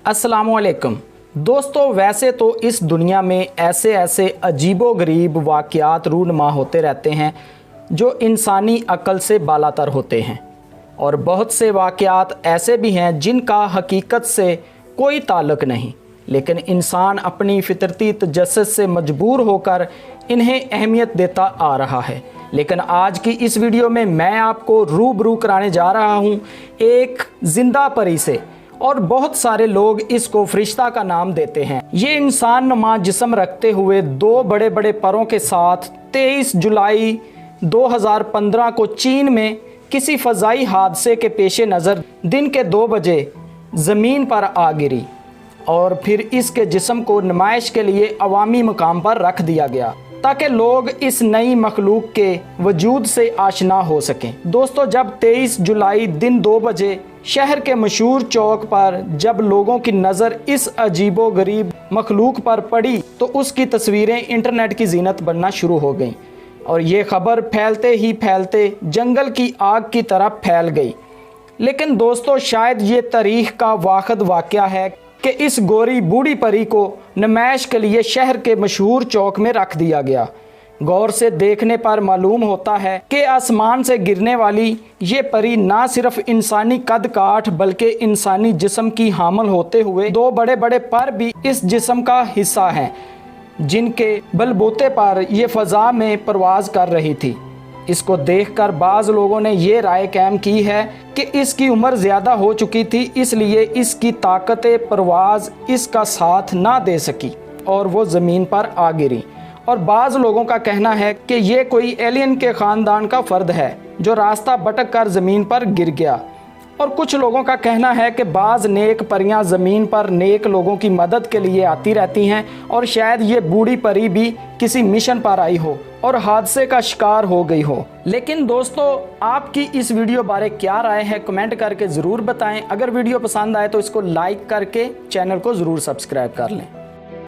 अस्सलामुअलैकुम दोस्तों, वैसे तो इस दुनिया में ऐसे ऐसे अजीबोगरीब वाक़यात रूनुमा होते रहते हैं जो इंसानी अक्ल से बालातर होते हैं, और बहुत से वाक़यात ऐसे भी हैं जिनका हकीकत से कोई ताल्लुक़ नहीं, लेकिन इंसान अपनी फितरती तजस्सुस से मजबूर होकर इन्हें अहमियत देता आ रहा है। लेकिन आज की इस वीडियो में मैं आपको रूबरू कराने जा रहा हूँ एक ज़िंदा परी से, और बहुत सारे लोग इसको फरिश्ता का नाम देते हैं। ये इंसान नुमा जिस्म रखते हुए दो बड़े बड़े परों के साथ 23 जुलाई 2015 को चीन में किसी फ़ज़ाई हादसे के पेश नज़र दिन के 2 बजे ज़मीन पर आ गिरी, और फिर इसके जिस्म को नुमाइश के लिए अवामी मुकाम पर रख दिया गया ताकि लोग इस नई मखलूक के वजूद से आशना हो सकें। दोस्तों, जब 23 जुलाई दिन 2 बजे शहर के मशहूर चौक पर जब लोगों की नज़र इस अजीबो गरीब मखलूक पर पड़ी तो उसकी तस्वीरें इंटरनेट की जीनत बनना शुरू हो गईं, और ये ख़बर फैलते ही फैलते जंगल की आग की तरह फैल गई। लेकिन दोस्तों, शायद ये तारीख़ का वाक़िद वाक़या है कि इस गोरी बूढ़ी परी को नुमाइश के लिए शहर के मशहूर चौक में रख दिया गया। गौर से देखने पर मालूम होता है कि आसमान से गिरने वाली ये परी ना सिर्फ इंसानी कद काठ बल्कि इंसानी जिस्म की हामिल होते हुए 2 बड़े बड़े पर भी इस जिस्म का हिस्सा हैं, जिनके बलबूते पर ये फ़ज़ा में परवाज़ कर रही थी। इसको देखकर बाज़ लोगों ने ये राय कायम की है कि इसकी उम्र ज़्यादा हो चुकी थी, इसलिए इसकी ताकत परवाज़ इसका साथ ना दे सकी और वो ज़मीन पर आ गिरी। और बाज़ लोगों का कहना है कि ये कोई एलियन के ख़ानदान का फ़र्द है जो रास्ता भटक कर ज़मीन पर गिर गया। और कुछ लोगों का कहना है कि बाज़ नेक परियां ज़मीन पर नेक लोगों की मदद के लिए आती रहती हैं, और शायद ये बूढ़ी परी भी किसी मिशन पर आई हो और हादसे का शिकार हो गई हो। लेकिन दोस्तों, आपकी इस वीडियो बारे क्या राय है, कमेंट करके ज़रूर बताएं। अगर वीडियो पसंद आए तो इसको लाइक करके चैनल को ज़रूर सब्सक्राइब कर लें।